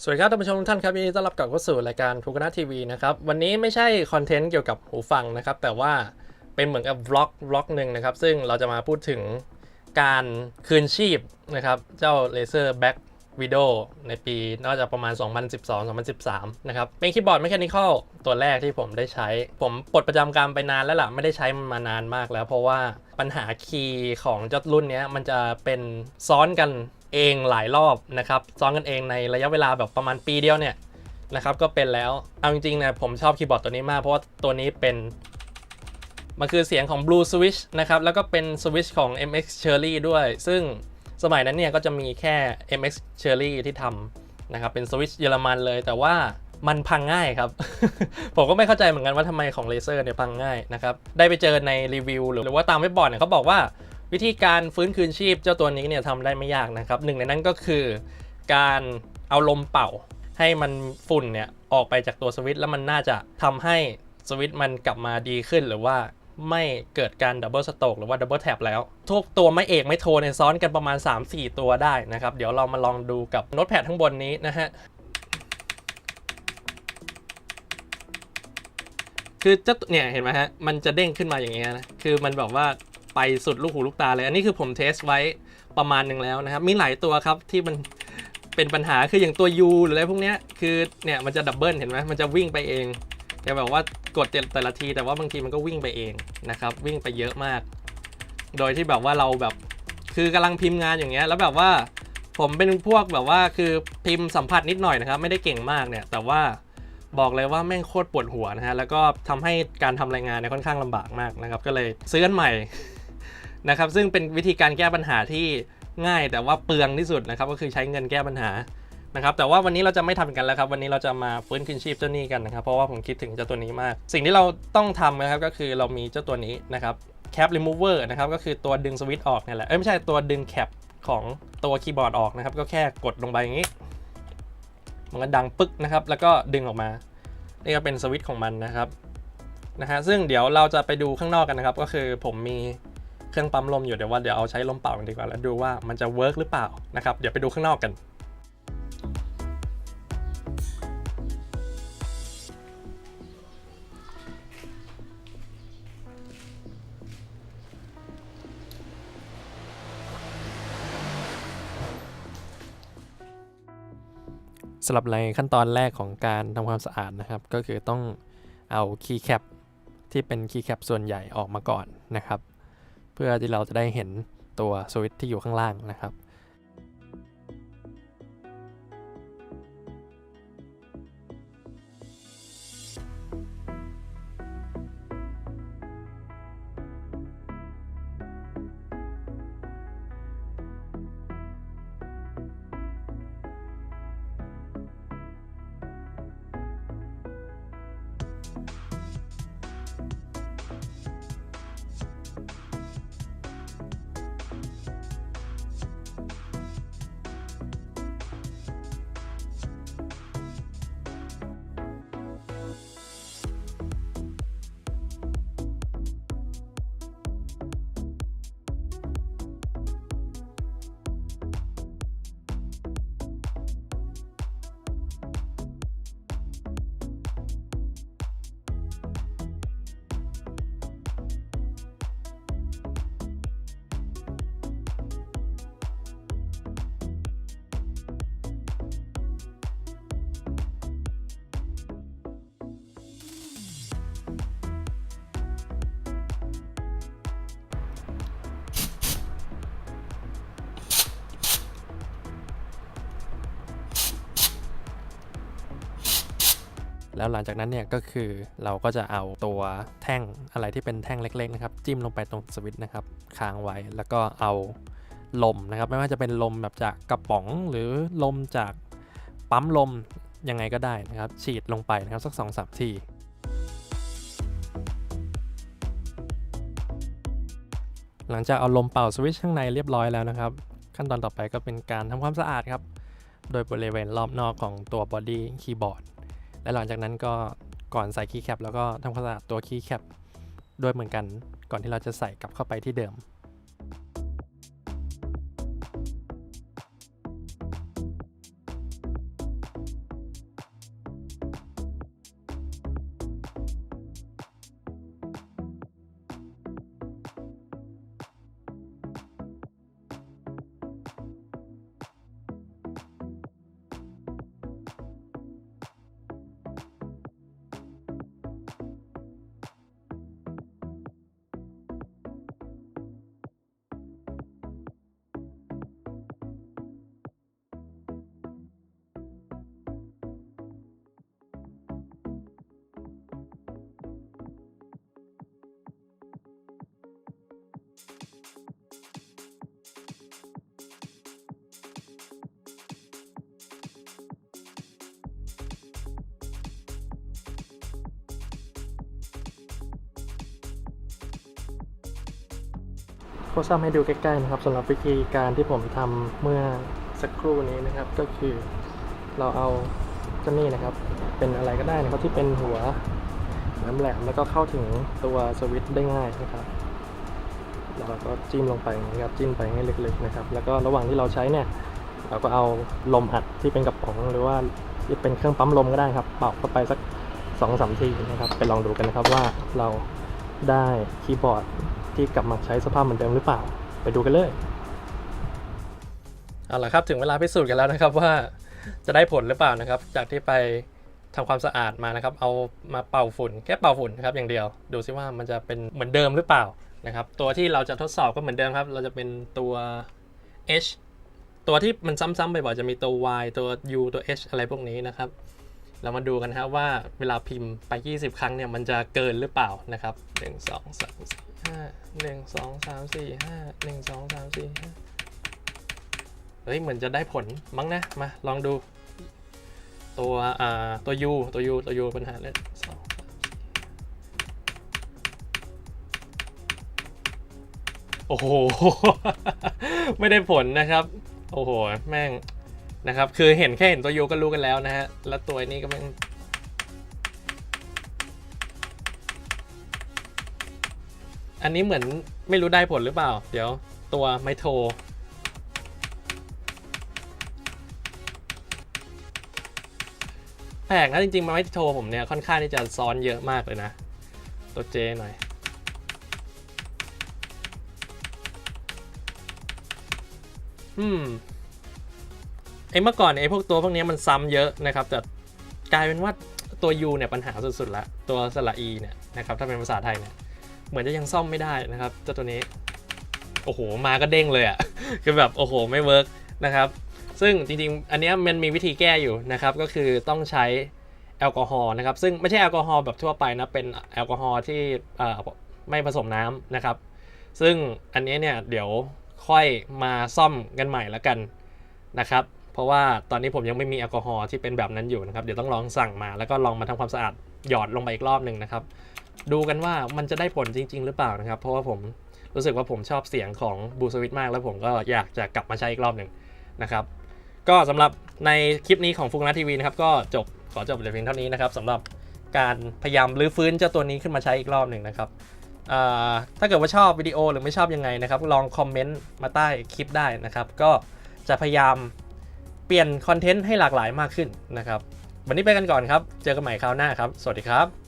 สวัสดีครับท่านผู้ชมทุกท่านครับยินดีต้อนรับกลับเข้าสู่รายการทูกนะทีวีนะครับวันนี้ไม่ใช่คอนเทนต์เกี่ยวกับหูฟังนะครับแต่ว่าเป็นเหมือนกับวล็อกหนึ่งนะครับซึ่งเราจะมาพูดถึงการคืนชีพนะครับเจ้า Razer Black Widow ในปีน่าจะประมาณ 2012-2013 นะครับเป็นคีย์บอร์ด Mechanical ตัวแรกที่ผมได้ใช้ผมปลดประจำการไปนานแล้วล่ะไม่ได้ใช้มันมานานมากแล้วเพราะว่าปัญหาคีย์ของเจ้ารุ่นนี้มันจะเป็นซ้อนกันเองหลายรอบนะครับซ้อนกันเองในระยะเวลาแบบประมาณปีเดียวเนี่ยนะครับก็เป็นแล้วเอาจริงๆนะผมชอบคีย์บอร์ดตัวนี้มากเพราะว่าตัวนี้เป็นมันคือเสียงของ Blue Switch นะครับแล้วก็เป็นสวิตช์ของ MX Cherry ด้วยซึ่งสมัยนั้นเนี่ยก็จะมีแค่ MX Cherry ที่ทำนะครับเป็นสวิตช์เยอรมันเลยแต่ว่ามันพังง่ายครับ ผมก็ไม่เข้าใจเหมือนกันว่าทำไมของ Razer เนี่ยพังง่ายนะครับได้ไปเจอในรีวิวหรือว่าตามเว็บบอร์ดเนี่ยเขาบอกว่าวิธีการฟื้นคืนชีพเจ้าตัวนี้เนี่ยทำได้ไม่ยากนะครับหนึ่งในนั้นก็คือการเอาลมเป่าให้มันฝุ่นเนี่ยออกไปจากตัวสวิตช์แล้วมันน่าจะทำให้สวิตช์มันกลับมาดีขึ้นหรือว่าไม่เกิดการดับเบิลสโตรกหรือว่าดับเบิลแท็บแล้วทุกตัวไม่เอกไม่โทเนี่ยซ้อนกันประมาณ 3-4 ตัวได้นะครับเดี๋ยวเรามาลองดูกับโน้ตแพดข้างบนนี้นะฮะคือเจ้าเนี่ยเห็นไหมฮะมันจะเด้งขึ้นมาอย่างเงี้ยนะคือมันแบบว่าไปสุดลูกหูลูกตาเลยอันนี้คือผมเทสไว้ประมาณหนึ่งแล้วนะครับมีหลายตัวครับที่มันเป็นปัญหาคืออย่างตัว U หรืออะไรพวกเนี้ยคือเนี่ยมันจะดับเบิลเห็นไหมมันจะวิ่งไปเองแต่แบบว่ากดแต่ละทีแต่ว่าบางทีมันก็วิ่งไปเองนะครับวิ่งไปเยอะมากโดยที่แบบว่าเราแบบคือกำลังพิมพ์งานอย่างเงี้ยแล้วแบบว่าผมเป็นพวกแบบว่าคือพิมพ์สัมผัสนิดหน่อยนะครับไม่ได้เก่งมากเนี่ยแต่ว่าบอกเลยว่าแม่งโคตรปวดหัวนะฮะแล้วก็ทำให้การทำรายงานเนี่ยค่อนข้างลำบากมากนะครับก็เลยซื้ออันใหม่นะครับซึ่งเป็นวิธีการแก้ปัญหาที่ง่ายแต่ว่าเปลืองที่สุดนะครับก็คือใช้เงินแก้ปัญหานะครับแต่ว่าวันนี้เราจะไม่ทำกันแล้วครับวันนี้เราจะมาฟื้นคืนชีพเจ้านี้กันนะครับเพราะว่าผมคิดถึงเจ้าตัวนี้มากสิ่งที่เราต้องทำนะครับก็คือเรามีเจ้าตัวนี้นะครับแคปรีมูเวอร์นะครับก็คือตัวดึงสวิตช์ออกนี่แหละไม่ใช่ตัวดึงแคปของตัวคีย์บอร์ดออกนะครับก็แค่กดลงไปอย่างนี้มันก็ดังปึ๊กนะครับแล้วก็ดึงออกมานี่ก็เป็นสวิตช์ของมันนะครับซึ่งเดี๋ยวเราจะไปดูข้างนอกกันนะครับก็คือผมมีเครื่องปั๊มลมอยู่เดี๋ยวเอาใช้ลมเป่ากันดีกว่าแล้วดูว่ามันจะเวิร์กหรือเปล่านะครับเดี๋ยวไปดูข้างนอกกันสำหรับในขั้นตอนแรกของการทำความสะอาดนะครับก็คือต้องเอาคีย์แคปที่เป็นคีย์แคปส่วนใหญ่ออกมาก่อนนะครับเพื่อที่เราจะได้เห็นตัวสวิตช์ที่อยู่ข้างล่างนะครับแล้วหลังจากนั้นเนี่ยก็คือเราก็จะเอาตัวแท่งอะไรที่เป็นแท่งเล็กๆนะครับจิ้มลงไปตรงสวิตช์นะครับค้างไว้แล้วก็เอาลมนะครับไม่ว่าจะเป็นลมแบบจากกระป๋องหรือลมจากปั๊มลมยังไงก็ได้นะครับฉีดลงไปนะครับสัก 2-3 ทีหลังจากเอาลมเป่าสวิตช์ข้างในเรียบร้อยแล้วนะครับขั้นตอนต่อไปก็เป็นการทำความสะอาดครับโดยบริเวณรอบนอกของตัวบอดี้คีย์บอร์ดและหลังจากนั้นก็ก่อนใส่คีย์แคปแล้วก็ทำความสะอาดตัวคีย์แคปด้วยเหมือนกันก่อนที่เราจะใส่กลับเข้าไปที่เดิม โคซัมให้ดูใกล้ๆนะครับสำหรับวิธีการที่ผมทำเมื่อสักครู่นี้นะครับก็คือเราเอาเจ้านี่นะครับเป็นอะไรก็ได้นะครับที่เป็นหัวแหลมๆแล้วก็เข้าถึงตัวสวิตช์ได้ง่ายนะครับแล้วเราก็จิ้มลงไปนะครับจิ้มไปให้ลึกๆนะครับแล้วก็ระหว่างที่เราใช้เนี่ยเราก็เอาลมอัดที่เป็นกระป๋องหรือว่าที่เป็นเครื่องปั๊มลมก็ได้ครับเป่าเข้าไปสัก 2-3 ทีนะครับไปลองดูกันนะครับว่าเราได้คีย์บอร์ดที่กลับมาใช้สภาพเหมือนเดิมหรือเปล่าไปดูกันเลยเอาล่ะครับถึงเวลาพิสูจน์กันแล้วนะครับว่าจะได้ผลหรือเปล่านะครับจากที่ไปทำความสะอาดมานะครับเอามาเป่าฝุ่นแค่เป่าฝุ่นนะครับอย่างเดียวดูซิว่ามันจะเป็นเหมือนเดิมหรือเปล่านะครับตัวที่เราจะทดสอบก็เหมือนเดิมครับเราจะเป็นตัว H ตัวที่มันซ้ำๆบ่อยๆจะมีตัว Y ตัว U ตัว H อะไรพวกนี้นะครับเรามาดูกันครับว่าเวลาพิมพ์ไป20ครั้งเนี่ยมันจะเกินหรือเปล่านะครับ1 2 3 4 5 1 2 3 4 5 1 2 3 4 5เฮ้ยเหมือนจะได้ผลมั้งนะมาลองดูตัว U ปัญหาเลยโอ้โห ไม่ได้ผลนะครับโอ้โหแม่งนะครับคือเห็นแค่เห็นตัว U ก็รู้กันแล้วนะฮะแล้วตัวนี้ก็แม่งอันนี้เหมือนไม่รู้ได้ผลหรือเปล่าเดี๋ยวตัวไมโทรแปลกนะจริงๆไมโทรผมเนี่ยค่อนข้างที่จะซ้อนเยอะมากเลยนะตัว J หน่อยไอ้เมื่อก่อนไอ้พวกตัวพวกนี้มันซ้ำเยอะนะครับแต่กลายเป็นว่าตัว U เนี่ยปัญหาสุดๆละตัวสระ E เนี่ยนะครับถ้าเป็นภาษาไทยเนี่ยเหมือนจะยังซ่อมไม่ได้นะครับเจ้าตัวนี้โอ้โหมาก็เด้งเลยอ่ะ คือแบบโอ้โหไม่เวิร์กนะครับซึ่งจริงๆอันนี้มันมีวิธีแก้อยู่นะครับก็คือต้องใช้แอลกอฮอล์นะครับซึ่งไม่ใช่แอลกอฮอล์แบบทั่วไปนะเป็นแอลกอฮอล์ที่ไม่ผสมน้ำนะครับซึ่งอันนี้เนี่ยเดี๋ยวค่อยมาซ่อมกันใหม่แล้วกันนะครับเพราะว่าตอนนี้ผมยังไม่มีแอลกอฮอล์ที่เป็นแบบนั้นอยู่นะครับเดี๋ยวต้องลองสั่งมาแล้วก็ลองมาทำความสะอาดหยอดลงไปอีกรอบหนึ่งนะครับดูกันว่ามันจะได้ผลจริงๆหรือเปล่านะครับเพราะว่าผมรู้สึกว่าผมชอบเสียงของบูสวิตมากแล้วผมก็อยากจะกลับมาใช้อีกรอบหนึ่งนะครับก็สำหรับในคลิปนี้ของฟุกนะทีวีนะครับก็ขอจบแต่เพียงเท่านี้นะครับสำหรับการพยายามรื้อฟื้นเจ้าตัวนี้ขึ้นมาใช้อีกรอบหนึ่งนะครับถ้าเกิดว่าชอบวิดีโอหรือไม่ชอบยังไงนะครับลองคอมเมนต์มาใต้คลิปได้นะครับก็จะพยายามเปลี่ยนคอนเทนต์ให้หลากหลายมากขึ้นนะครับวันนี้ไปกันก่อนครับเจอกันใหม่คราวหน้าครับสวัสดีครับ